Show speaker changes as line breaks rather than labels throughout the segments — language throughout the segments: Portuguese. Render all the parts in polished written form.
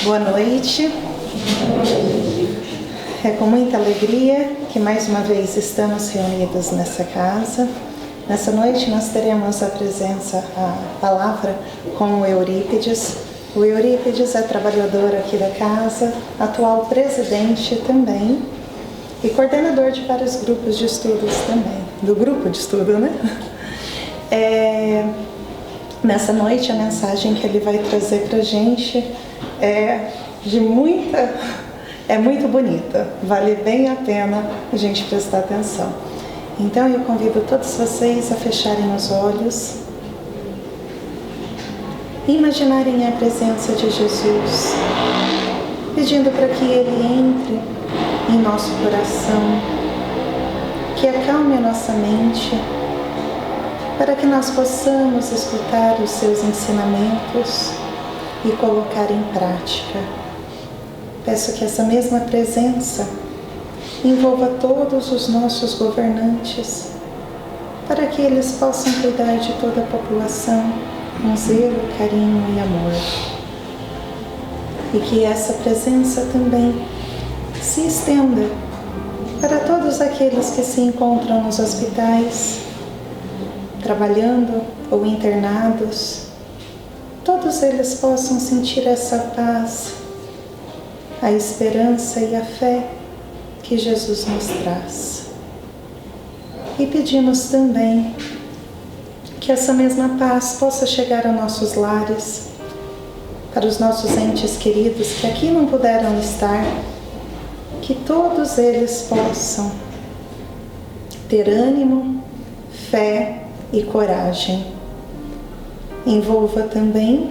Boa noite. É com muita alegria que mais uma vez estamos reunidos nessa casa. Nessa noite nós teremos a palavra com o Eurípides. O Eurípides é trabalhador aqui da casa, atual presidente também e coordenador de vários grupos de estudos também, do grupo de estudo, né? Nessa noite a mensagem que ele vai trazer para a gente é muito bonita, vale bem a pena a gente prestar atenção. Então eu convido todos vocês a fecharem os olhos e imaginarem a presença de Jesus, pedindo para que Ele entre em nosso coração, que acalme a nossa mente, para que nós possamos escutar os seus ensinamentos e colocar em prática. Peço que essa mesma presença envolva todos os nossos governantes, para que eles possam cuidar de toda a população com zelo, carinho e amor. E que essa presença também se estenda para todos aqueles que se encontram nos hospitais, trabalhando ou internados, todos eles possam sentir essa paz, a esperança e a fé que Jesus nos traz. E pedimos também que essa mesma paz possa chegar a nossos lares, para os nossos entes queridos que aqui não puderam estar, que todos eles possam ter ânimo, fé e coragem. Envolva também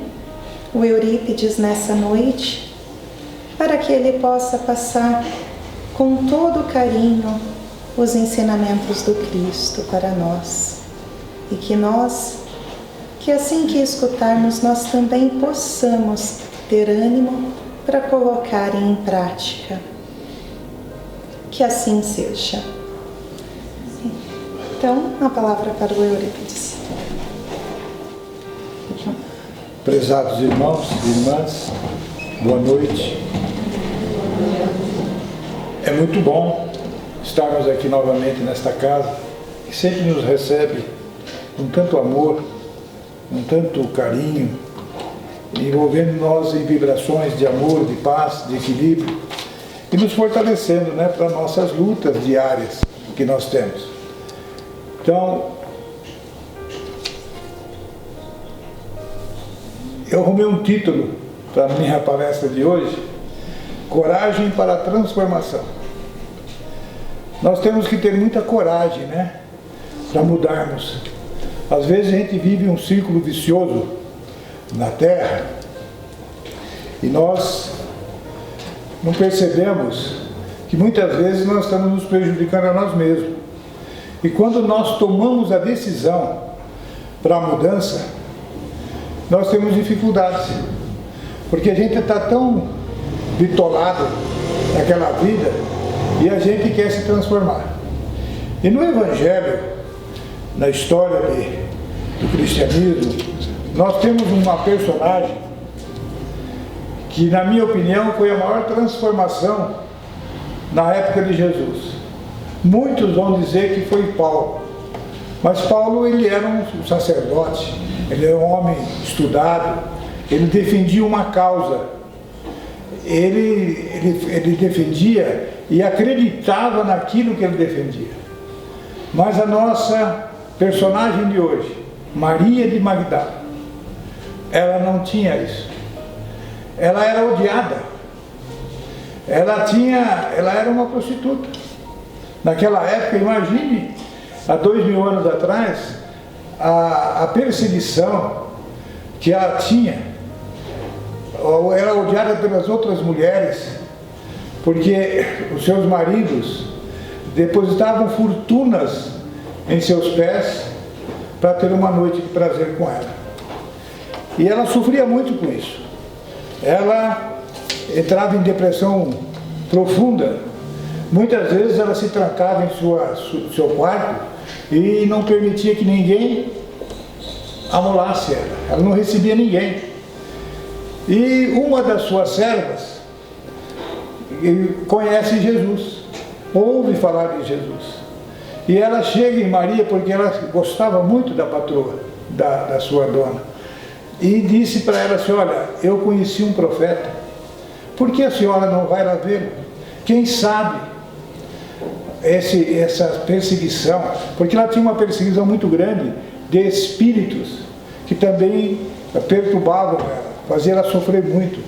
o Eurípides nessa noite, para que ele possa passar com todo carinho os ensinamentos do Cristo para nós. E que assim que escutarmos, nós também possamos ter ânimo para colocar em prática. Que assim seja. Então, a palavra para o Eurípides.
Prezados irmãos e irmãs, boa noite. É muito bom estarmos aqui novamente nesta casa, que sempre nos recebe com tanto amor, com tanto carinho, envolvendo nós em vibrações de amor, de paz, de equilíbrio, e nos fortalecendo, para nossas lutas diárias que nós temos. Então, eu arrumei um título para a minha palestra de hoje: Coragem para a Transformação. Nós temos que ter muita coragem, para mudarmos. Às vezes a gente vive um círculo vicioso na Terra e nós não percebemos que muitas vezes nós estamos nos prejudicando a nós mesmos. E quando nós tomamos a decisão para a mudança, nós temos dificuldades, porque a gente está tão bitolado naquela vida e a gente quer se transformar. E no Evangelho, na história do cristianismo, nós temos uma personagem que, na minha opinião, foi a maior transformação na época de Jesus. Muitos vão dizer que foi Paulo, mas Paulo ele era um sacerdote, ele era um homem estudado, ele defendia uma causa, ele defendia e acreditava naquilo que ele defendia. Mas a nossa personagem de hoje, Maria de Magdala, ela não tinha isso. Ela era odiada. Ela era uma prostituta. Naquela época, imagine, há 2000 anos atrás, a perseguição que ela tinha. Ela era odiada pelas outras mulheres, porque os seus maridos depositavam fortunas em seus pés para ter uma noite de prazer com ela. E ela sofria muito com isso. Ela entrava em depressão profunda. Muitas vezes ela se trancava em seu quarto e não permitia que ninguém amolasse ela. Ela não recebia ninguém. E uma das suas servas conhece Jesus, ouve falar de Jesus. E ela chega em Maria, porque ela gostava muito da patroa, da sua dona. E disse para ela assim: olha, eu conheci um profeta, por que a senhora não vai lá vê-lo? Quem sabe essa perseguição, porque ela tinha uma perseguição muito grande de espíritos que também perturbavam ela, faziam ela sofrer muito.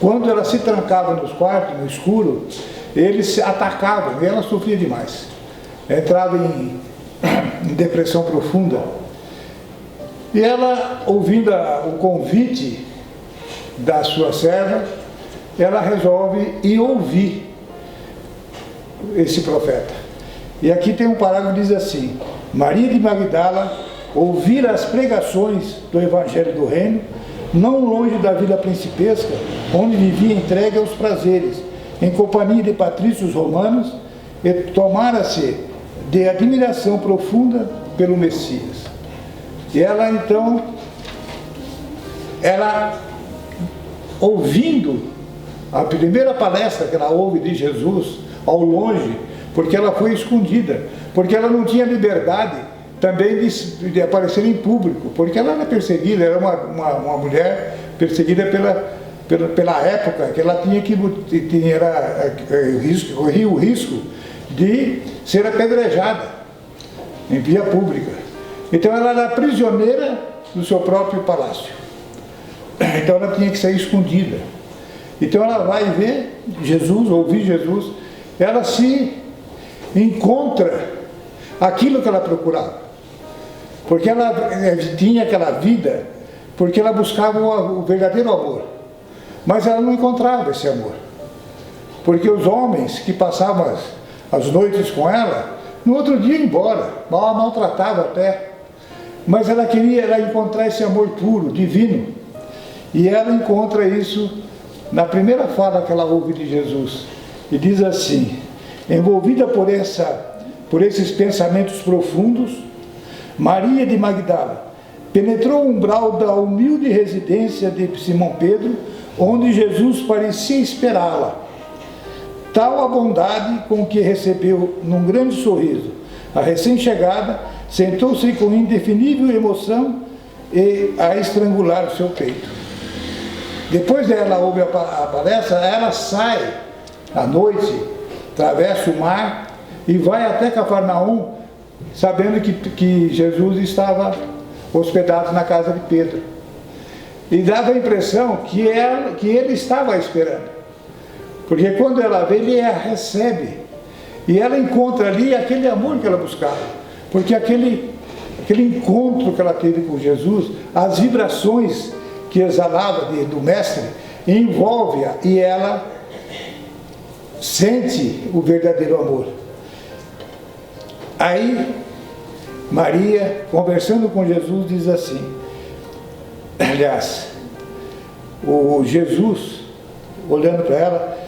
Quando ela se trancava nos quartos, no escuro, eles se atacavam e ela sofria demais. Entrava em depressão profunda. E ela, ouvindo o convite da sua serva, ela resolve ir ouvir esse profeta. E aqui tem um parágrafo que diz assim: Maria de Magdala ouvira as pregações do Evangelho do Reino, não longe da vila principesca, onde vivia entregue aos prazeres, em companhia de patrícios romanos, e tomara-se de admiração profunda pelo Messias. E ela então, ouvindo a primeira palestra que ela ouve de Jesus, ao longe, porque ela foi escondida, porque ela não tinha liberdade também de aparecer em público, porque ela era perseguida, era uma mulher perseguida pela época, que ela tinha que corria o risco de ser apedrejada em via pública. Então ela era prisioneira do seu próprio palácio. Então ela tinha que sair escondida. Então ela vai ver Jesus, ouvir Jesus, ela se encontra aquilo que ela procurava. Porque ela tinha aquela vida, porque ela buscava o verdadeiro amor. Mas ela não encontrava esse amor. Porque os homens que passavam as noites com ela, no outro dia iam embora, maltratava até. Mas ela queria encontrar esse amor puro, divino. E ela encontra isso na primeira fala que ela ouve de Jesus. E diz assim: envolvida por esses pensamentos profundos, Maria de Magdala penetrou o umbral da humilde residência de Simão Pedro, onde Jesus parecia esperá-la. Tal a bondade com que recebeu num grande sorriso a recém-chegada, sentou-se com indefinível emoção e a estrangular o seu peito. Depois dela ouve a palestra, ela sai à noite, atravessa o mar e vai até Cafarnaum, sabendo que Jesus estava hospedado na casa de Pedro. E dava a impressão que ele estava esperando. Porque quando ela vê, ele a recebe. E ela encontra ali aquele amor que ela buscava. Porque aquele encontro que ela teve com Jesus, as vibrações que exalava do Mestre, envolve-a e ela sente o verdadeiro amor. Aí, Maria, conversando com Jesus, diz assim, aliás, o Jesus, olhando para ela,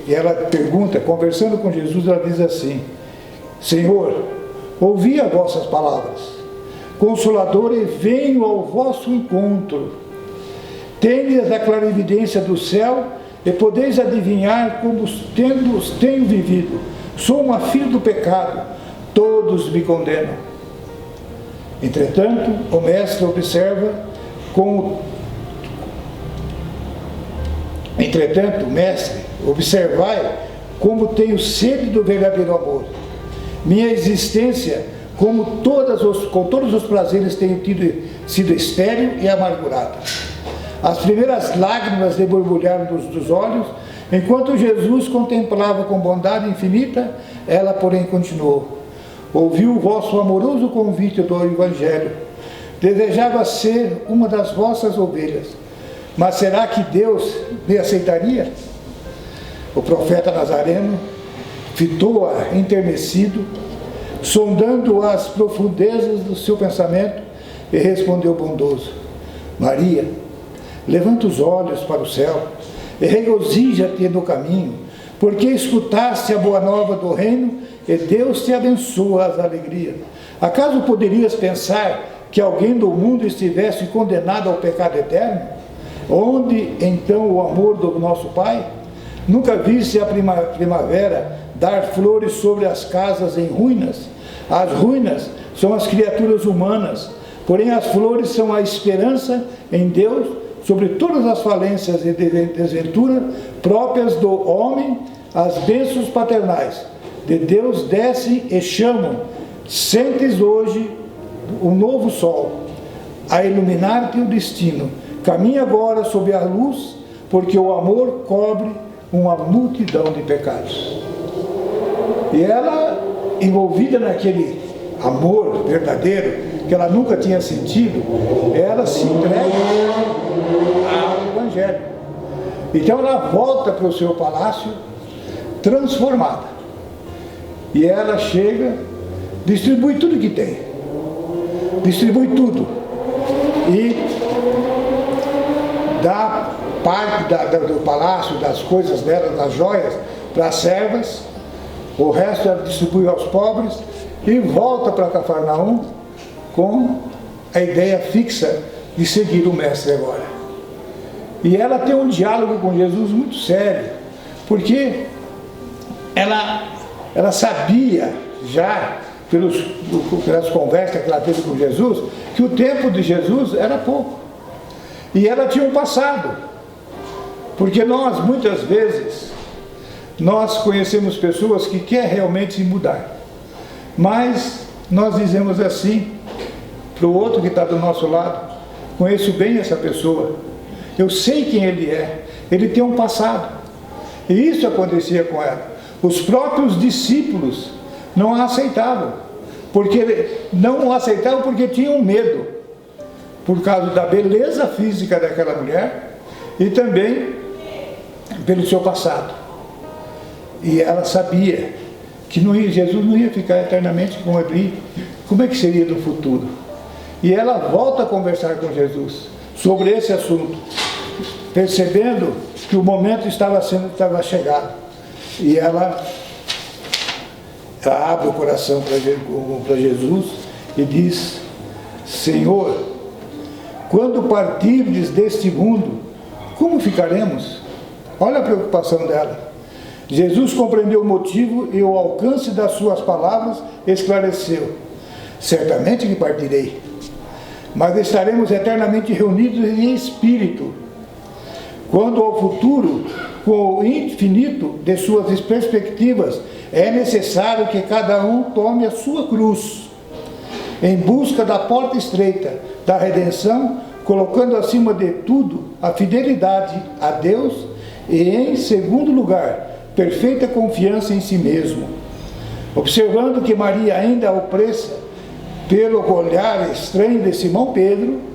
e ela pergunta, conversando com Jesus, ela diz assim: Senhor, ouvi as vossas palavras, Consolador, e venho ao vosso encontro. Tendes a clarividência do céu e podeis adivinhar como tenho vivido. Sou uma filha do pecado, todos me condenam. Entretanto, o Mestre observa observai como tenho sede do verdadeiro amor. Minha existência, com todos os prazeres, tem sido estéril e amargurada. As primeiras lágrimas lhe borbulharam dos olhos, enquanto Jesus contemplava com bondade infinita, ela, porém, continuou. Ouviu o vosso amoroso convite do Evangelho. Desejava ser uma das vossas ovelhas. Mas será que Deus me aceitaria? O profeta Nazareno fitou-a enternecido, sondando as profundezas do seu pensamento, e respondeu bondoso: Maria, levanta os olhos para o céu e regozija-te no caminho, porque escutaste a boa nova do reino e Deus te abençoa as alegrias. Acaso poderias pensar que alguém do mundo estivesse condenado ao pecado eterno? Onde então o amor do nosso Pai? Nunca viste a primavera dar flores sobre as casas em ruínas? As ruínas são as criaturas humanas, porém as flores são a esperança em Deus sobre todas as falências e desventuras próprias do homem. As bênçãos paternais de Deus descem e chamam. Sentes hoje um novo sol a iluminar-te o destino. Caminha agora sob a luz, porque o amor cobre uma multidão de pecados. E ela, envolvida naquele amor verdadeiro, que ela nunca tinha sentido, ela se entrega ao Evangelho. Então ela volta para o seu palácio transformada. E ela chega, distribui tudo que tem. Distribui tudo. E dá parte do palácio, das coisas dela, das joias, para as servas. O resto ela distribui aos pobres e volta para Cafarnaum com a ideia fixa de seguir o Mestre agora. E ela tem um diálogo com Jesus muito sério, porque ela sabia já, pelas conversas que ela teve com Jesus, que o tempo de Jesus era pouco. E ela tinha um passado. Porque nós, muitas vezes, nós conhecemos pessoas que querem realmente se mudar. Mas nós dizemos assim para o outro que está do nosso lado: conheço bem essa pessoa, eu sei quem ele é, ele tem um passado. E isso acontecia com ela. Os próprios discípulos não a aceitavam, porque tinham medo, por causa da beleza física daquela mulher e também pelo seu passado. E ela sabia que Jesus não ia ficar eternamente com ele. Como é que seria no futuro? E ela volta a conversar com Jesus sobre esse assunto, percebendo que o momento estava chegado. E ela abre o coração para Jesus e diz: Senhor, quando partirdes deste mundo, como ficaremos? Olha a preocupação dela. Jesus compreendeu o motivo e o alcance das suas palavras esclareceu: certamente que partirei, mas estaremos eternamente reunidos em espírito. Quando ao futuro, com o infinito de suas perspectivas, é necessário que cada um tome a sua cruz, em busca da porta estreita da redenção, colocando acima de tudo a fidelidade a Deus e, em segundo lugar, perfeita confiança em si mesmo. Observando que Maria ainda opressa pelo olhar estranho de Simão Pedro,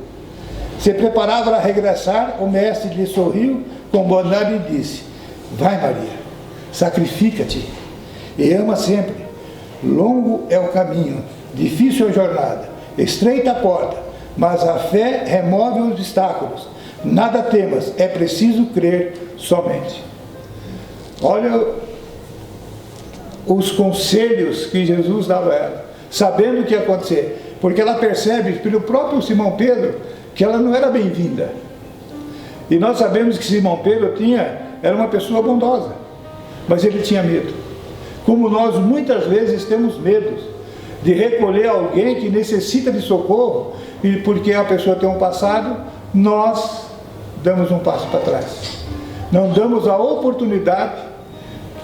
se preparava a regressar, o mestre lhe sorriu com bondade e disse: vai, Maria, sacrifica-te e ama sempre. Longo é o caminho, difícil a jornada, estreita a porta, mas a fé remove os obstáculos. Nada temas, é preciso crer somente. Olha os conselhos que Jesus dava a ela, sabendo o que ia acontecer, porque ela percebe pelo próprio Simão Pedro que ela não era bem-vinda. E nós sabemos que Simão Pedro era uma pessoa bondosa, mas ele tinha medo. Como nós muitas vezes temos medo de recolher alguém que necessita de socorro, e porque a pessoa tem um passado, nós damos um passo para trás. Não damos a oportunidade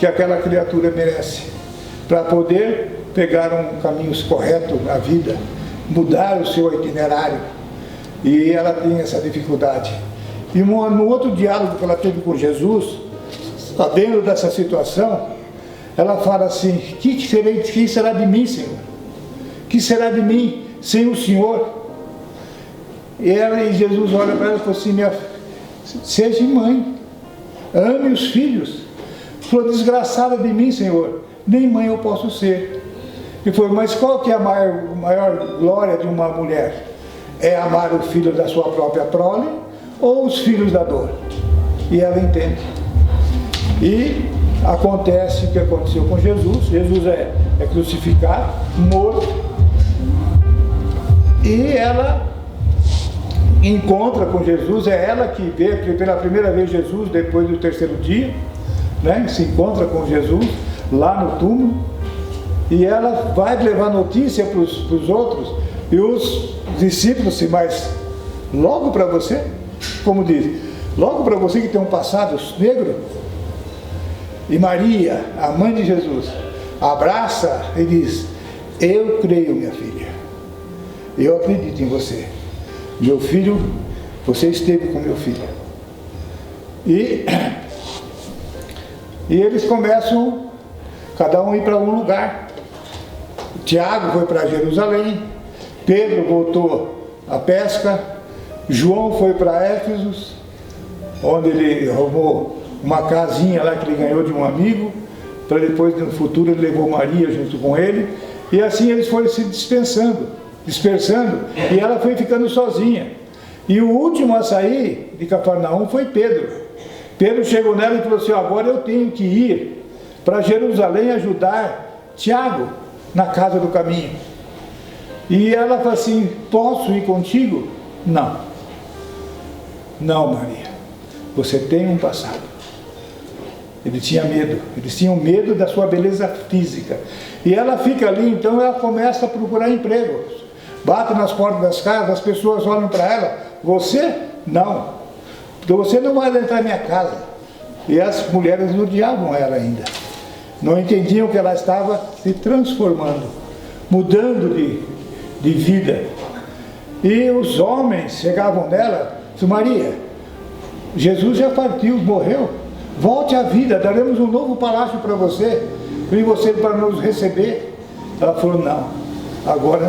que aquela criatura merece, para poder pegar um caminho correto na vida, mudar o seu itinerário. E ela tem essa dificuldade. E no outro diálogo que ela teve com Jesus, sabendo dessa situação, ela fala assim: que será de mim, Senhor? Que será de mim sem o Senhor? E Jesus olha para ela e fala assim: seja mãe, ame os filhos. Falou: desgraçada de mim, Senhor, nem mãe eu posso ser. E falou: mas qual que é a maior glória de uma mulher? É amar o filho da sua própria prole ou os filhos da dor? E ela entende. E acontece o que aconteceu com Jesus. Jesus é crucificado, morto, e ela encontra com Jesus, é ela que vê pela primeira vez Jesus depois do terceiro dia, né? Se encontra com Jesus lá no túmulo, e ela vai levar notícia para os outros, e os discípulos se mas logo para você, como diz, logo para você que tem um passado negro. E Maria, a mãe de Jesus, abraça e diz: eu creio, minha filha, eu acredito em você, meu filho, você esteve com meu filho. E eles começam cada um a ir para um lugar. Tiago foi para Jerusalém, Pedro voltou à pesca, João foi para Éfeso, onde ele arrumou uma casinha lá que ele ganhou de um amigo, para depois no futuro ele levou Maria junto com ele, e assim eles foram se dispersando, e ela foi ficando sozinha. E o último a sair de Cafarnaum foi Pedro. Pedro chegou nela e falou assim: agora eu tenho que ir para Jerusalém ajudar Tiago na casa do caminho. E ela falou assim: posso ir contigo? Não. Não, Maria, você tem um passado. Ele tinha medo, eles tinham medo da sua beleza física. E ela fica ali, então ela começa a procurar empregos. Bate nas portas das casas, as pessoas olham para ela: você? Não. Então você não vai entrar na minha casa. E as mulheres odiavam ela ainda. Não entendiam que ela estava se transformando, mudando de vida. E os homens chegavam nela e diziam: Maria, Jesus já partiu, morreu. Volte à vida, daremos um novo palácio para você, e você para nos receber. Ela falou: não, agora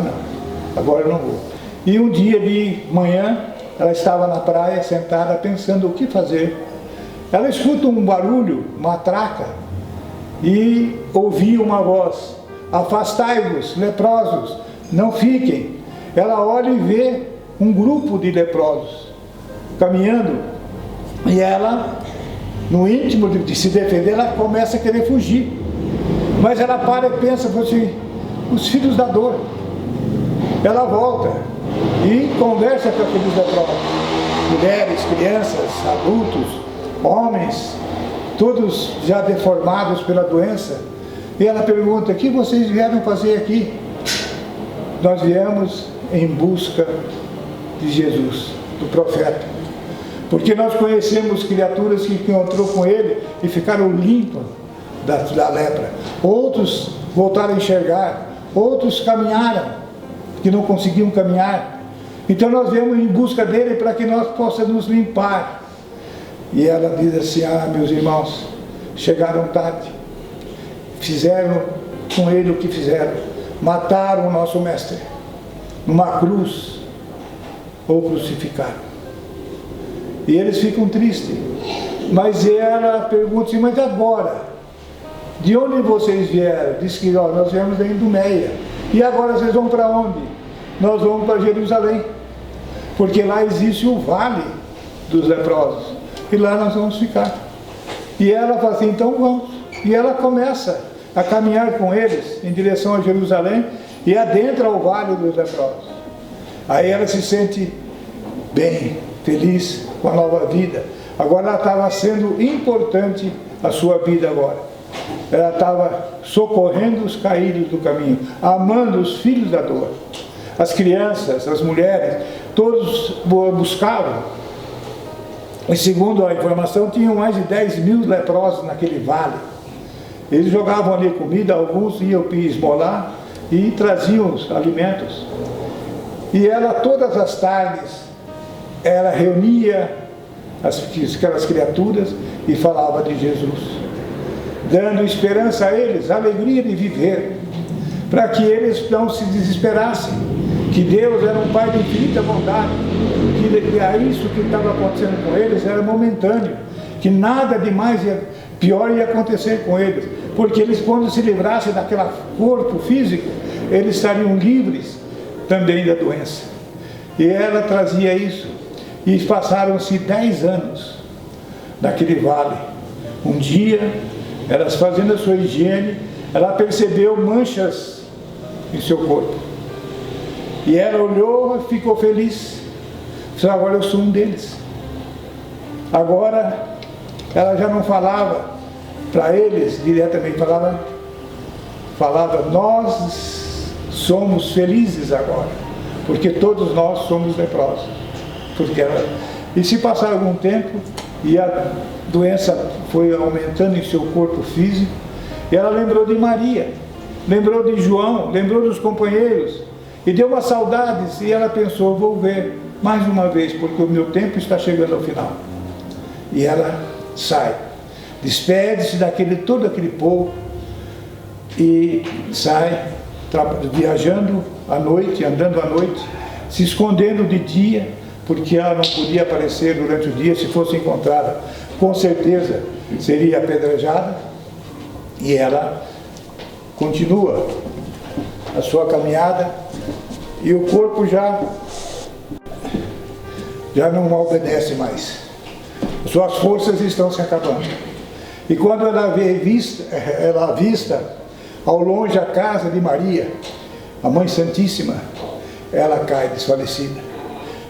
eu não vou. E um dia de manhã, ela estava na praia, sentada, pensando o que fazer. Ela escuta um barulho, uma traca, e ouviu uma voz: afastai-vos, leprosos, não fiquem. Ela olha e vê um grupo de leprosos caminhando, e ela, no íntimo de se defender, ela começa a querer fugir. Mas ela para e pensa assim: os filhos da dor. Ela volta e conversa com aqueles leprosos, mulheres, crianças, adultos, homens, todos já deformados pela doença. E ela pergunta: o que vocês vieram fazer aqui? Nós viemos em busca de Jesus, do profeta. Porque nós conhecemos criaturas que encontrou com ele e ficaram limpas da lepra. Outros voltaram a enxergar, outros caminharam, que não conseguiam caminhar. Então nós viemos em busca dele para que nós possamos nos limpar. E ela diz assim: ah, meus irmãos, chegaram tarde, fizeram com ele o que fizeram, mataram o nosso mestre numa cruz, ou crucificaram. E eles ficam tristes. Mas ela pergunta assim: mas agora, de onde vocês vieram? Diz que nós viemos da Idumeia. E agora vocês vão para onde? Nós vamos para Jerusalém, porque lá existe o vale dos leprosos, e lá nós vamos ficar. E ela fala assim: então vamos. E ela começa a caminhar com eles em direção a Jerusalém, e adentra o vale dos leprosos. Aí ela se sente bem, feliz com a nova vida. Agora ela estava sendo importante a sua vida agora. Ela estava socorrendo os caídos do caminho, amando os filhos da dor. As crianças, as mulheres, todos buscavam. E segundo a informação, tinham mais de 10.000 leprosos naquele vale. Eles jogavam ali comida, alguns iam esmolar e traziam os alimentos. E ela, todas as tardes, ela reunia aquelas criaturas e falava de Jesus, dando esperança a eles, alegria de viver, para que eles não se desesperassem, que Deus era um Pai de infinita bondade, que isso que estava acontecendo com eles era momentâneo, que nada de mais pior ia acontecer com eles, porque eles, quando se livrassem daquele corpo físico, eles estariam livres também da doença. E ela trazia isso. E passaram-se 10 anos naquele vale. Um dia, elas fazendo a sua higiene, ela percebeu manchas em seu corpo. E ela olhou e ficou feliz. Disse, agora eu sou um deles. Agora ela já não falava para eles diretamente, falava, nós somos felizes agora, porque todos nós somos leprosos. E se passar algum tempo, e a doença foi aumentando em seu corpo físico, e ela lembrou de Maria, lembrou de João, lembrou dos companheiros, e deu umas saudades, e ela pensou, vou ver mais uma vez, porque o meu tempo está chegando ao final. E ela sai, despede-se todo aquele povo, e sai viajando à noite, andando à noite, se escondendo de dia, porque ela não podia aparecer durante o dia. Se fosse encontrada, com certeza seria apedrejada. E ela continua a sua caminhada, e o corpo já não obedece mais. Suas forças estão se acabando. E quando ela avista ao longe a casa de Maria, a Mãe Santíssima, ela cai desfalecida.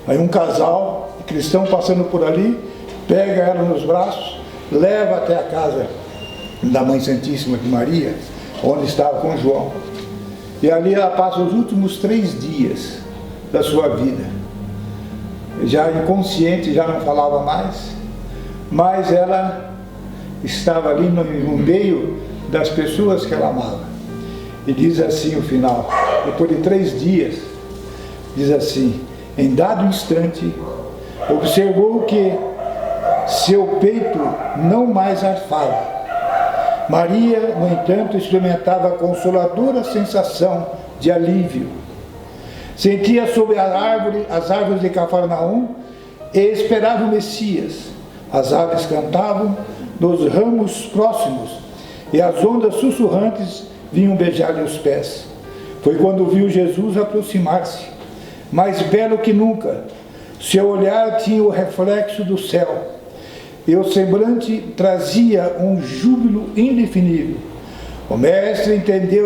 Aí um casal de cristão passando por ali, pega ela nos braços, leva até a casa da Mãe Santíssima de Maria, onde estava com João. E ali ela passa os últimos 3 dias da sua vida. Já inconsciente, já não falava mais, mas ela estava ali no meio das pessoas que ela amava. E diz assim o final, depois de 3 dias, diz assim, em dado instante, observou que seu peito não mais arfava. Maria, no entanto, experimentava a consoladora sensação de alívio. Sentia sob as árvores de Cafarnaum e esperava o Messias. As aves cantavam nos ramos próximos e as ondas sussurrantes vinham beijar-lhe os pés. Foi quando viu Jesus aproximar-se, mais belo que nunca. Seu olhar tinha o reflexo do céu, e o semblante trazia um júbilo indefinível. O mestre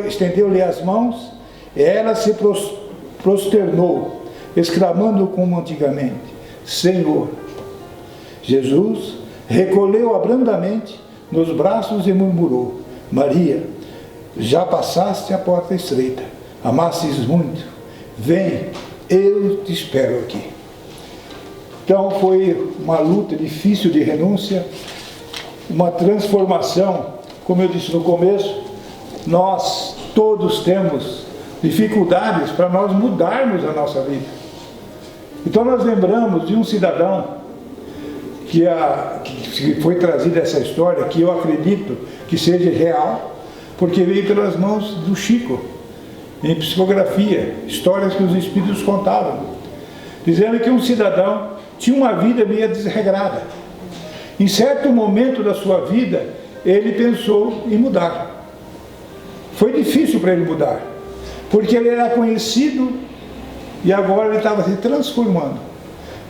estendeu-lhe as mãos, e ela se prosternou, exclamando como antigamente, Senhor. Jesus recolheu-a brandamente nos braços e murmurou, Maria, já passaste a porta estreita, amastes muito, vem, eu te espero aqui. Então foi uma luta difícil de renúncia, uma transformação, como eu disse no começo, nós todos temos dificuldades para nós mudarmos a nossa vida. Então nós lembramos de um cidadão que foi trazida essa história, que eu acredito que seja real, porque veio pelas mãos do Chico, em psicografia, histórias que os espíritos contavam, dizendo que um cidadão tinha uma vida meio desregrada. Em certo momento da sua vida, ele pensou em mudar. Foi difícil para ele mudar, porque ele era conhecido e agora ele estava se transformando.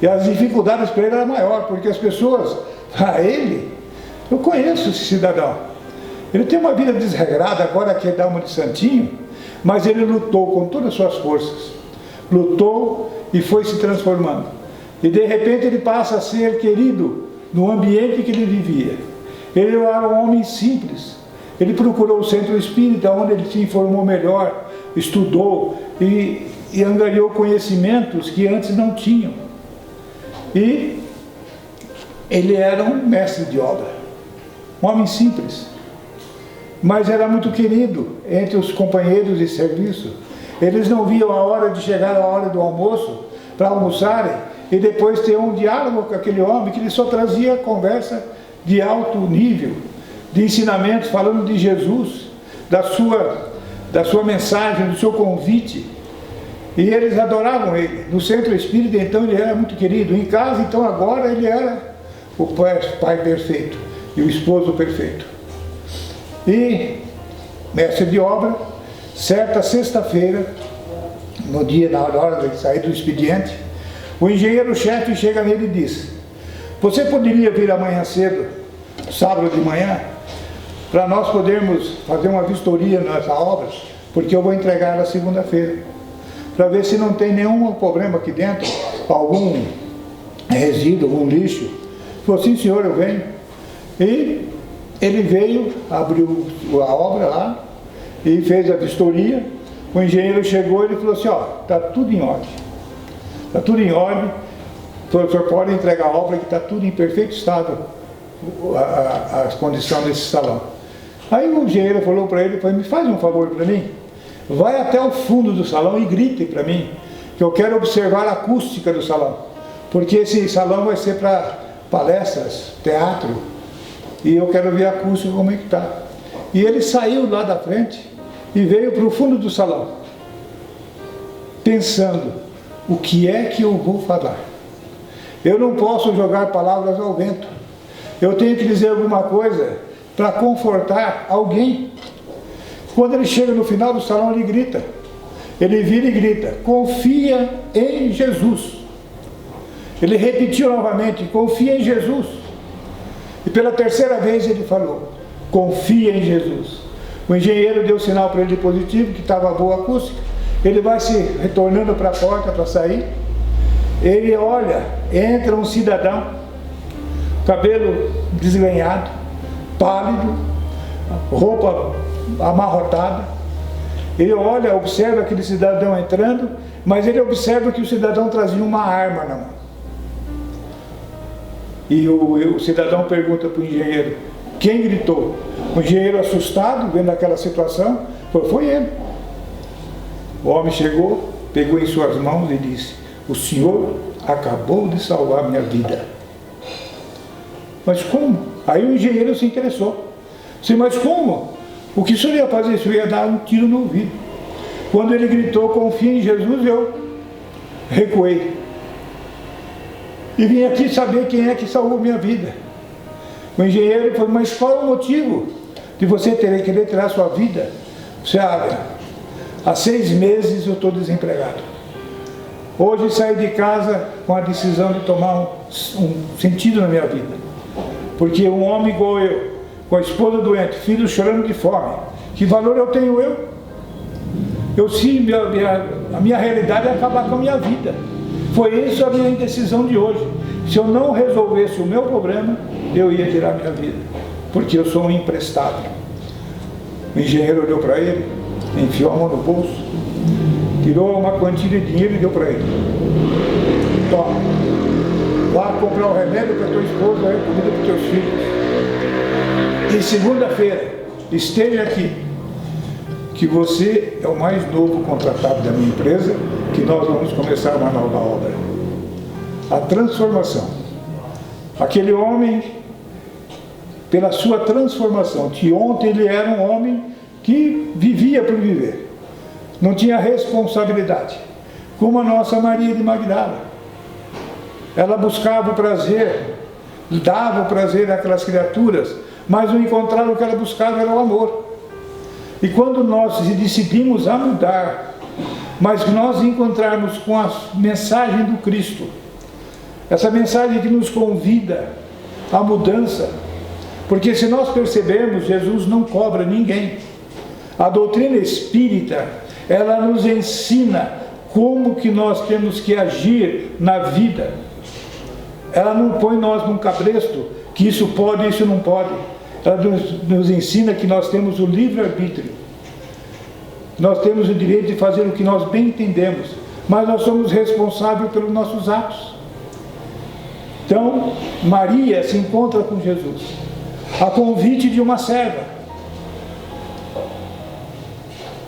E as dificuldades para ele eram maiores, porque as pessoas, eu conheço esse cidadão, ele tem uma vida desregrada, agora quer dar uma de santinho, mas ele lutou com todas as suas forças, lutou e foi se transformando. E de repente ele passa a ser querido no ambiente que ele vivia. Ele era um homem simples, ele procurou o centro espírita, onde ele se informou melhor, estudou e angariou conhecimentos que antes não tinham. E ele era um mestre de obra, um homem simples, mas era muito querido entre os companheiros de serviço. Eles não viam a hora de chegar a hora do almoço para almoçarem e depois ter um diálogo com aquele homem que lhe só trazia conversa de alto nível, de ensinamentos, falando de Jesus, da sua mensagem, do seu convite. E eles adoravam ele. No centro espírita, então, ele era muito querido. Em casa, então, agora ele era o pai perfeito e o esposo perfeito. E, mestre de obra, certa sexta-feira, na hora de sair do expediente, o engenheiro-chefe chega nele e diz, você poderia vir amanhã cedo, sábado de manhã, para nós podermos fazer uma vistoria nessa obra, porque eu vou entregar ela segunda-feira, para ver se não tem nenhum problema aqui dentro, algum resíduo, algum lixo. Falou, sim senhor, eu venho. E ele veio, abriu a obra lá e fez a vistoria. O engenheiro chegou e ele falou assim, ó, está tudo em ordem. Está tudo em ordem. O senhor pode entregar a obra que está tudo em perfeito estado, a condição desse salão. Aí o engenheiro falou para ele, me faz um favor para mim, vai até o fundo do salão e grite para mim, que eu quero observar a acústica do salão, porque esse salão vai ser para palestras, teatro, e eu quero ver a acústica como é que está. E ele saiu lá da frente e veio para o fundo do salão, pensando, o que é que eu vou falar? Eu não posso jogar palavras ao vento, eu tenho que dizer alguma coisa para confortar alguém. Quando ele chega no final do salão, ele grita, ele vira e grita, confia em Jesus. Ele repetiu novamente, confia em Jesus. E pela terceira vez ele falou, confia em Jesus. O engenheiro deu sinal para ele de positivo, que estava boa a acústica. Ele vai se retornando para a porta para sair. Ele olha, entra um cidadão, cabelo desgrenhado, pálido, roupa amarrotada. Ele olha, observa aquele cidadão entrando, mas ele observa que o cidadão trazia uma arma na mão. E o cidadão pergunta para o engenheiro, quem gritou? O engenheiro, assustado, vendo aquela situação, falou, foi ele. O homem chegou, pegou em suas mãos e disse, o senhor acabou de salvar minha vida. Mas como? Aí o engenheiro se interessou. Disse, mas como? O que o senhor ia fazer? O senhor ia dar um tiro no ouvido. Quando ele gritou, confia em Jesus, eu recuei. E vim aqui saber quem é que salvou minha vida. O engenheiro falou, mas qual é o motivo de você querer tirar sua vida? Você, há 6 meses eu estou desempregado. Hoje saí de casa com a decisão de tomar um sentido na minha vida. Porque um homem igual eu, com a esposa doente, filho chorando de fome, que valor eu tenho eu? Sim, a minha realidade é acabar com a minha vida. Foi isso a minha decisão de hoje. Se eu não resolvesse o meu problema, eu ia tirar minha vida, porque eu sou um imprestável. O engenheiro olhou para ele, enfiou a mão no bolso, tirou uma quantia de dinheiro e deu para ele. Toma, vá comprar o remédio para tua esposa e comida para teus filhos. E segunda-feira, esteja aqui, que você é o mais novo contratado da minha empresa, que nós vamos começar uma nova obra. A transformação. Aquele homem, pela sua transformação, que ontem ele era um homem que vivia por viver, não tinha responsabilidade, como a nossa Maria de Magdala. Ela buscava o prazer, dava o prazer àquelas criaturas, mas o encontrar o que ela buscava era o amor. E quando nós decidimos a mudar, mas nós encontrarmos com a mensagem do Cristo, essa mensagem que nos convida à mudança, porque se nós percebermos, Jesus não cobra ninguém. A doutrina espírita, ela nos ensina como que nós temos que agir na vida. Ela não põe nós num cabresto, que isso pode, isso não pode. Ela nos ensina que nós temos o livre-arbítrio. Nós temos o direito de fazer o que nós bem entendemos, mas nós somos responsáveis pelos nossos atos. Então, Maria se encontra com Jesus, a convite de uma serva.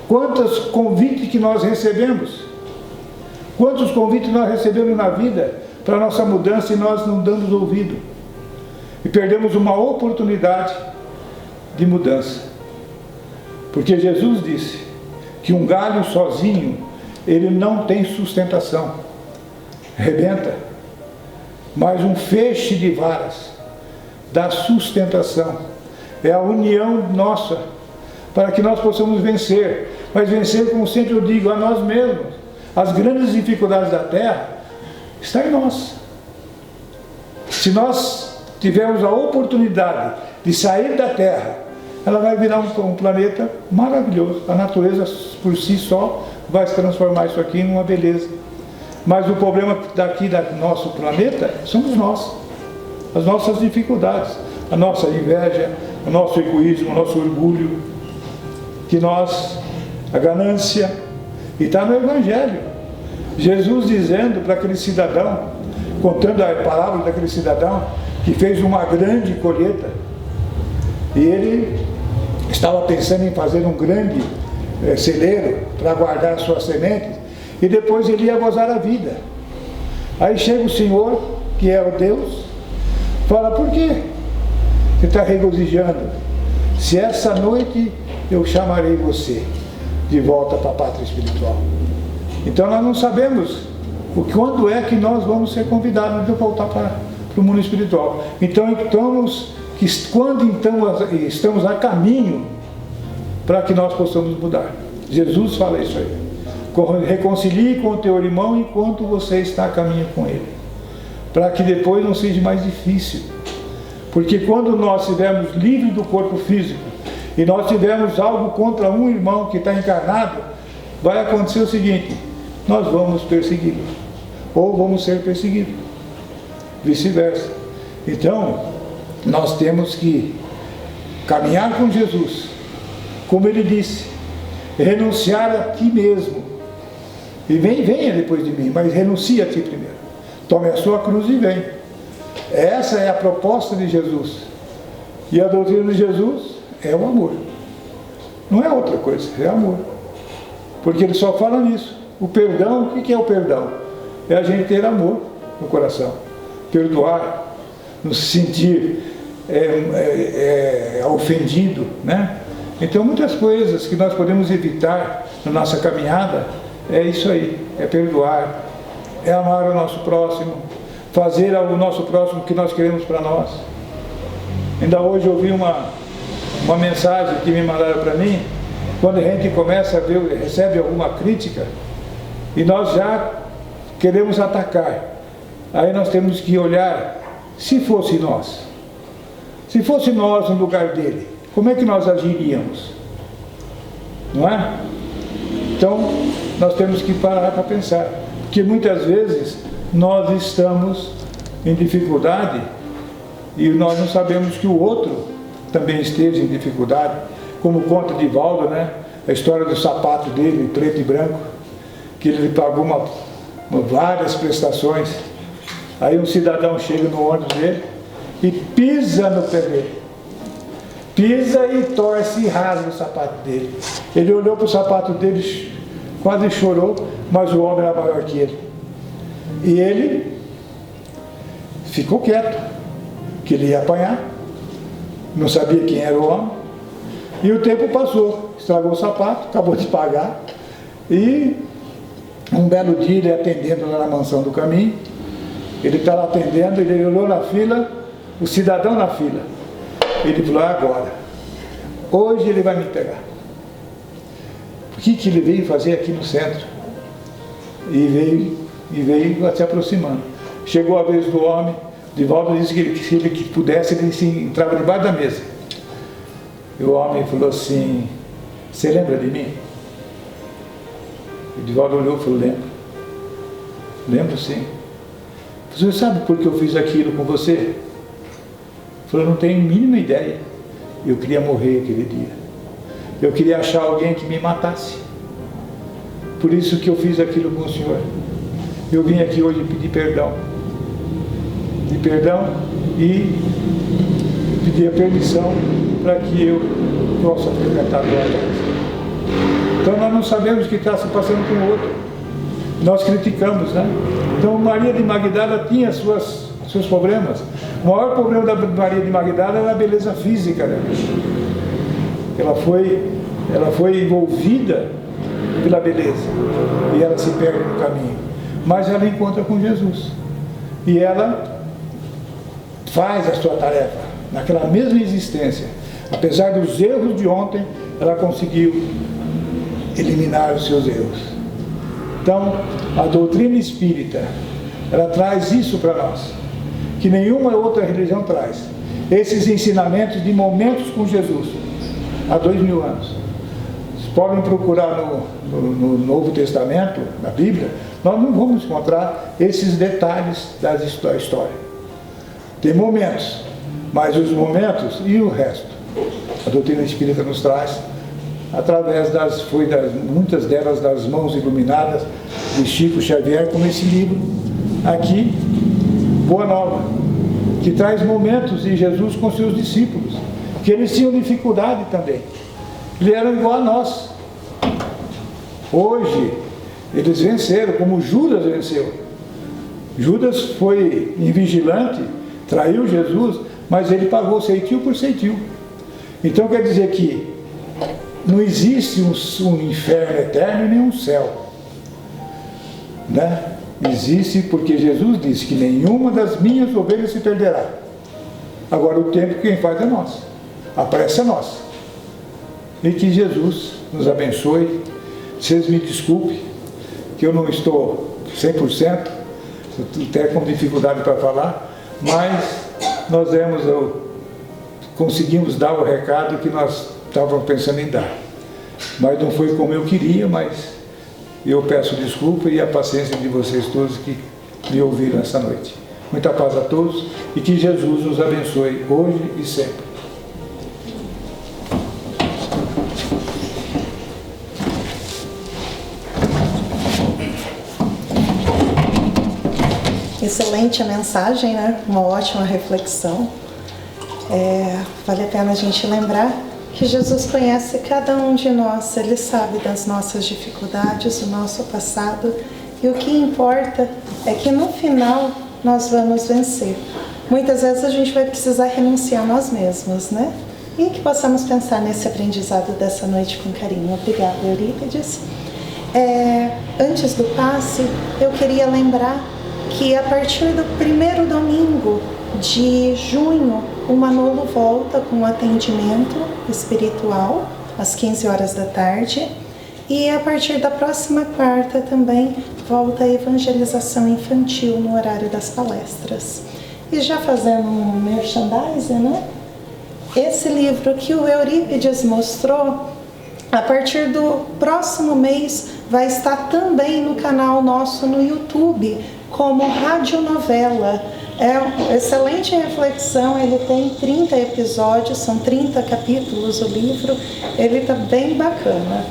Quantos convites que nós recebemos? Quantos convites nós recebemos na vida para a nossa mudança e nós não damos ouvido? E perdemos uma oportunidade de mudança. Porque Jesus disse que um galho sozinho, ele não tem sustentação, rebenta. Mas um feixe de varas dá sustentação. É a união nossa, para que nós possamos vencer. Mas vencer, como sempre eu digo, a nós mesmos. As grandes dificuldades da Terra estão em nós. Se nós tivermos a oportunidade de sair da Terra, ela vai virar um planeta maravilhoso. A natureza por si só vai se transformar isso aqui em uma beleza. Mas o problema daqui do nosso planeta somos nós. As nossas dificuldades, a nossa inveja, o nosso egoísmo, o nosso orgulho, a ganância. E está no Evangelho. Jesus dizendo para aquele cidadão, contando a parábola daquele cidadão que fez uma grande colheita. E ele estava pensando em fazer um grande celeiro para guardar suas sementes, e depois ele ia gozar a vida. Aí chega o Senhor, que é o Deus, fala: por quê você está regozijando? Se essa noite eu chamarei você de volta para a pátria espiritual. Então nós não sabemos quando é que nós vamos ser convidados de voltar para o mundo espiritual. Então estamos a caminho para que nós possamos mudar. Jesus fala isso aí. Reconcilie com o teu irmão enquanto você está a caminho com ele, para que depois não seja mais difícil. Porque quando nós estivermos livres do corpo físico e nós tivermos algo contra um irmão que está encarnado, vai acontecer o seguinte: nós vamos persegui-lo, ou vamos ser perseguidos, vice-versa. Então nós temos que caminhar com Jesus, como ele disse, renunciar a ti mesmo, e venha depois de mim, mas renuncie a ti primeiro, tome a sua cruz e vem. Essa é a proposta de Jesus, e a doutrina de Jesus é o amor, não é outra coisa, é amor, porque ele só fala nisso. O perdão, o que é o perdão? É a gente ter amor no coração, perdoar, não se sentir ofendido, né? Então muitas coisas que nós podemos evitar na nossa caminhada é isso aí, é perdoar, é amar o nosso próximo, fazer ao nosso próximo o que nós queremos para nós. Ainda hoje eu ouvi uma mensagem que me mandaram para mim, quando a gente começa a ver, recebe alguma crítica, e nós já queremos atacar. Aí nós temos que olhar, se fosse nós no lugar dele, como é que nós agiríamos? Não é? Então, nós temos que parar para pensar, porque muitas vezes nós estamos em dificuldade e nós não sabemos que o outro também esteja em dificuldade, como conta de Valdo, né? A história do sapato dele, preto e branco, que ele pagou várias prestações. Aí um cidadão chega no ônibus dele e pisa no pé dele, pisa e torce e rasga o sapato dele. Ele olhou para o sapato dele, quase chorou, mas o homem era maior que ele, e ele ficou quieto, que ele ia apanhar, não sabia quem era o homem. E o tempo passou, estragou o sapato, acabou de pagar, e um belo dia ele atendendo lá na mansão do caminho, ele está lá atendendo, ele olhou na fila, o cidadão na fila, ele falou: agora, hoje ele vai me pegar. O que ele veio fazer aqui no centro? E veio se aproximando. Chegou a vez do homem. Divaldo disse que se ele pudesse, ele se entrava debaixo da mesa. E o homem falou assim: você lembra de mim? O Divaldo olhou e falou: lembro sim. Você sabe por que eu fiz aquilo com você? Ele falou: não tenho a mínima ideia. Eu queria morrer aquele dia. Eu queria achar alguém que me matasse. Por isso que eu fiz aquilo com o senhor. Eu vim aqui hoje pedir perdão. E pedir a permissão para que eu possa frequentar a glória. Então nós não sabemos o que está se passando com o outro. Nós criticamos, né? Então Maria de Magdala tinha seus problemas. O maior problema da Maria de Magdala era a beleza física dela. Ela foi envolvida pela beleza e ela se perde no caminho. Mas ela encontra com Jesus e ela faz a sua tarefa naquela mesma existência. Apesar dos erros de ontem, ela conseguiu eliminar os seus erros. Então, a doutrina espírita, ela traz isso para nós, que nenhuma outra religião traz. Esses ensinamentos de momentos com Jesus, há 2000 anos. Vocês podem procurar no Novo Testamento, na Bíblia, nós não vamos encontrar esses detalhes da história. Tem momentos, mas os momentos e o resto, a doutrina espírita nos traz, através muitas delas das mãos iluminadas de Chico Xavier, como esse livro aqui, Boa Nova, que traz momentos de Jesus com seus discípulos, que eles tinham dificuldade também, eles eram igual a nós. Hoje eles venceram, como Judas venceu. Judas foi invigilante, traiu Jesus, mas ele pagou ceitil por ceitil. Então quer dizer que não existe um inferno eterno e nem um céu, né? Existe porque Jesus disse que nenhuma das minhas ovelhas se perderá. Agora o tempo quem faz é nós, a pressa é nossa. E que Jesus nos abençoe. Vocês me desculpem que eu não estou 100%, estou até com dificuldade para falar, mas nós conseguimos dar o recado que nós estávamos pensando em dar. Mas não foi como eu queria, mas eu peço desculpa e a paciência de vocês todos que me ouviram essa noite. Muita paz a todos e que Jesus nos abençoe hoje e sempre.
Excelente a mensagem, né? Uma ótima reflexão. Vale a pena a gente lembrar que Jesus conhece cada um de nós, Ele sabe das nossas dificuldades, do nosso passado, e o que importa é que no final nós vamos vencer. Muitas vezes a gente vai precisar renunciar a nós mesmos, né? E que possamos pensar nesse aprendizado dessa noite com carinho. Obrigada, Eurípides. Antes do passe, eu queria lembrar que a partir do primeiro domingo de junho, o Manolo volta com atendimento espiritual às 15 horas da tarde, e a partir da próxima quarta também volta a evangelização infantil no horário das palestras. E já fazendo um merchandising, né? Esse livro que o Eurípides mostrou, a partir do próximo mês vai estar também no canal nosso no YouTube, como radionovela. É uma excelente reflexão, ele tem 30 episódios, são 30 capítulos o livro, ele está bem bacana.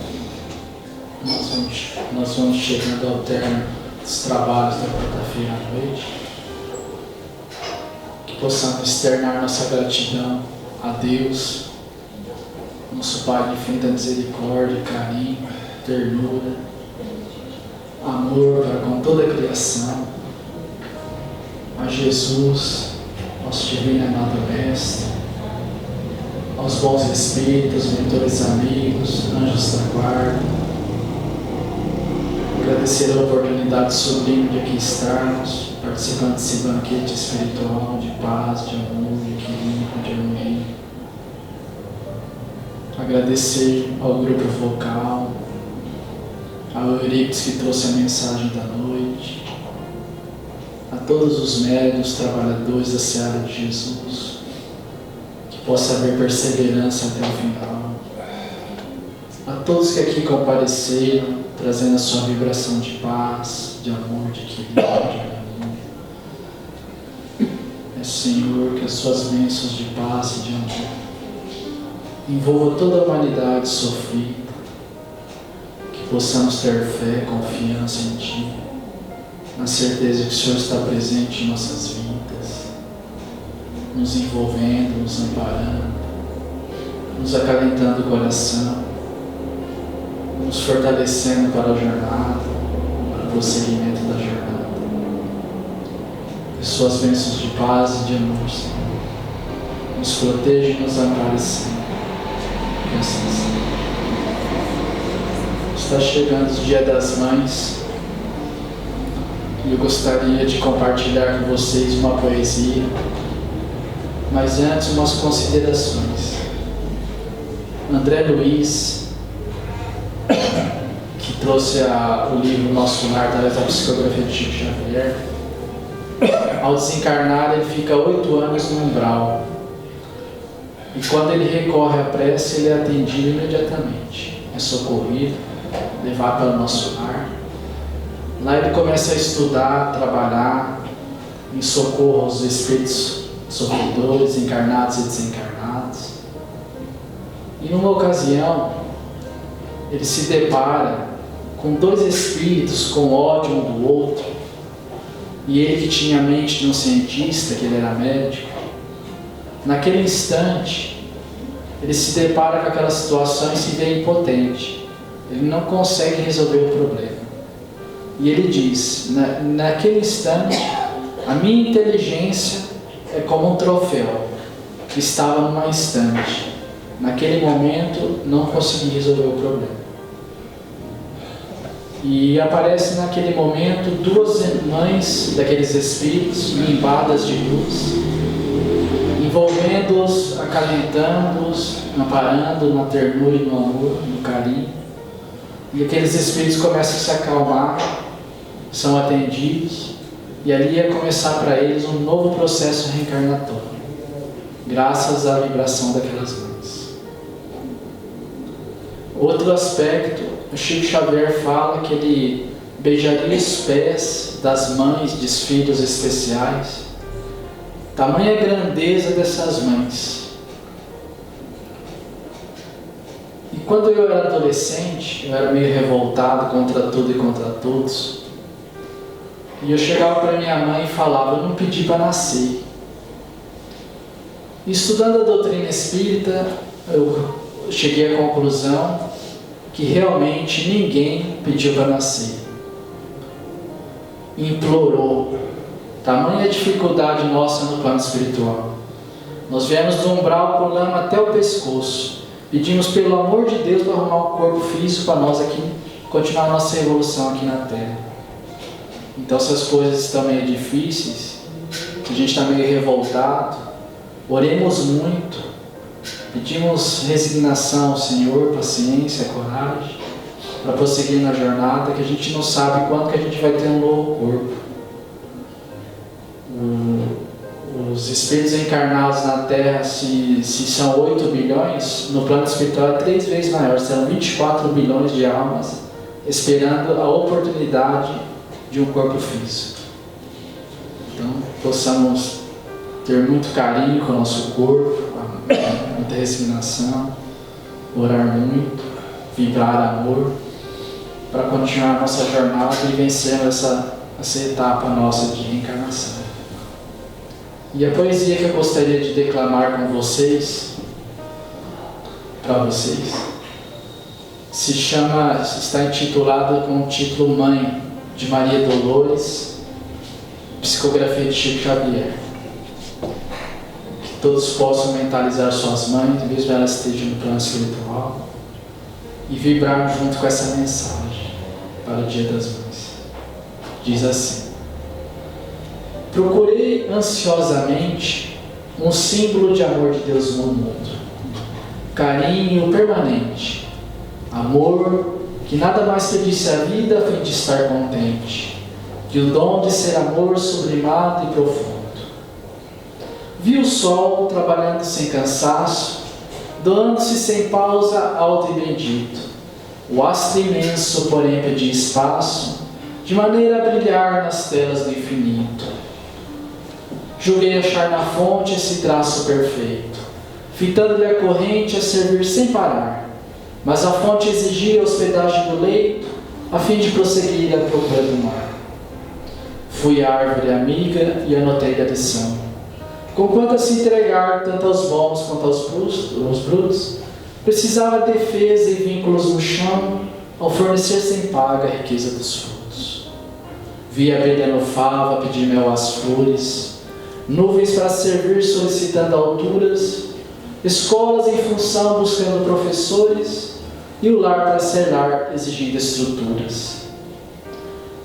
Nós vamos chegando ao término dos trabalhos da quarta-feira à noite, que possamos externar nossa gratidão a Deus, nosso Pai de infinita misericórdia, carinho, ternura, amor para com toda a criação, a Jesus, nosso divino e amado Mestre, aos bons espíritos, mentores amigos, anjos da guarda, agradecer a oportunidade sublime de aqui estarmos, participando desse banquete espiritual de paz, de amor, de equilíbrio, de harmonia. Agradecer ao grupo vocal, ao Eurípides que trouxe a mensagem da noite, a todos os médiuns, trabalhadores da Seara de Jesus, que possa haver perseverança até o final. A todos que aqui compareceram, trazendo a sua vibração de paz, de amor, de equilíbrio, de harmonia. Senhor, que as suas bênçãos de paz e de amor envolvam toda a humanidade sofrida, que possamos ter fé, confiança em Ti, na certeza que o Senhor está presente em nossas vidas, nos envolvendo, nos amparando, nos acalentando o coração, nos fortalecendo para a jornada, para o prosseguimento da jornada. Que suas bênçãos de paz e de amor, Senhor, nos proteja e nos ampare sempre. Que assim seja. Está chegando o Dia das Mães e eu gostaria de compartilhar com vocês uma poesia, mas antes umas considerações. André Luiz, que trouxe o livro Nosso Lar através da psicografia de Chico Xavier, ao desencarnar ele fica 8 anos no umbral, e quando ele recorre à prece ele é atendido imediatamente, é socorrido, levar para o nosso lar. Lá ele começa a estudar, trabalhar em socorro aos espíritos sofredores, encarnados e desencarnados. E numa ocasião, ele se depara com dois espíritos com ódio um do outro. E ele, que tinha a mente de um cientista, que ele era médico, naquele instante, ele se depara com aquela situação e se vê impotente. Ele não consegue resolver o problema. E ele diz, naquele instante, a minha inteligência é como um troféu que estava numa estante. Naquele momento, não consegui resolver o problema. E aparece naquele momento duas mães daqueles espíritos, limbadas de luz, envolvendo-os, acalentando-os, amparando na ternura e no amor, no carinho. E aqueles espíritos começam a se acalmar, são atendidos, e ali ia começar para eles um novo processo reencarnatório, graças à vibração daquelas mães. Outro aspecto, o Chico Xavier fala que ele beijaria os pés das mães de filhos especiais. Tamanha grandeza dessas mães. E quando eu era adolescente, eu era meio revoltado contra tudo e contra todos. E eu chegava para minha mãe e falava, eu não pedi para nascer. E estudando a doutrina espírita, eu cheguei à conclusão que realmente ninguém pediu para nascer. Implorou. Tamanha dificuldade nossa no plano espiritual. Nós viemos do umbral com lama até o pescoço. Pedimos pelo amor de Deus para arrumar um corpo físico para nós aqui, continuar a nossa evolução aqui na Terra. Então, se as coisas estão meio difíceis, a gente está meio revoltado, oremos muito, pedimos resignação ao Senhor, paciência, coragem, para prosseguir na jornada, que a gente não sabe quando que a gente vai ter um novo corpo. Os espíritos encarnados na Terra, se são 8 bilhões, no plano espiritual é 3 vezes maior, serão 24 bilhões de almas, esperando a oportunidade de um corpo físico. Então, possamos ter muito carinho com o nosso corpo, muita resignação, orar muito, vibrar amor, para continuar a nossa jornada e vencer essa etapa nossa de reencarnação. E a poesia que eu gostaria de declamar com vocês, para vocês, está intitulada com o título Mãe, de Maria Dolores, psicografia de Chico Xavier. Que todos possam mentalizar suas mães, mesmo elas estejam no plano espiritual, e vibrar junto com essa mensagem para o Dia das Mães. Diz assim: procurei ansiosamente um símbolo de amor de Deus no mundo, carinho permanente, amor que nada mais pedisse a vida a fim de estar contente, que o dom de ser amor sublimado e profundo. Vi o sol trabalhando sem cansaço, doando-se sem pausa alto e bendito. O astro imenso, porém, pedia espaço, de maneira a brilhar nas telas do infinito. Julguei achar na fonte esse traço perfeito, fitando-lhe a corrente a servir sem parar, mas a fonte exigia a hospedagem do leito, a fim de prosseguir à procura do mar. Fui árvore amiga e anotei a lição. Conquanto a se entregar tanto aos bons quanto aos brutos, precisava defesa e vínculos no chão, ao fornecer sem paga a riqueza dos frutos. Vi a abelha no favo pedir mel às flores, nuvens para servir solicitando alturas, escolas em função buscando professores, e o lar para ser lar exigindo estruturas.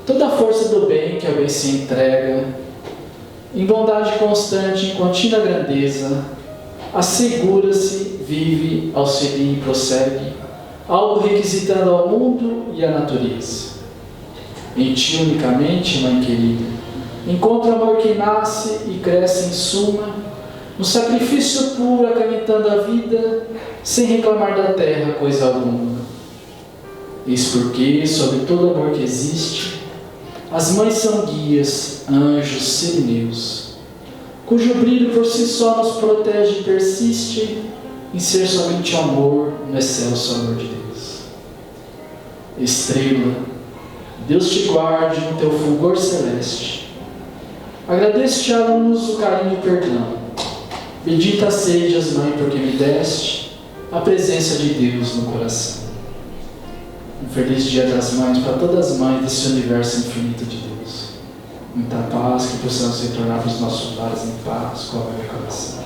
Toda a força do bem que ao bem se entrega, em bondade constante, em contínua grandeza, assegura-se, vive, auxilia e prossegue, algo requisitando ao mundo e à natureza. Em ti unicamente, Mãe querida, encontro amor que nasce e cresce em suma, no sacrifício puro acamentando a vida, sem reclamar da terra coisa alguma. Eis porque, sobre todo amor que existe, as mães são guias, anjos, sirineus, cujo brilho por si só nos protege e persiste em ser somente amor no excelso amor de Deus. Estrela, Deus te guarde no teu fulgor celeste. Agradeço-te a luz, o carinho e o perdão. Bendita sejas, Mãe, porque me deste a presença de Deus no coração. Um feliz Dia das Mães para todas as mães desse universo infinito de Deus. Muita paz, que possamos retornar para os nossos lares em paz, com a meu coração.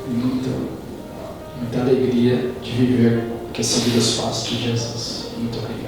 E muita alegria de viver que esse vida fácil de Jesus. Muito obrigado.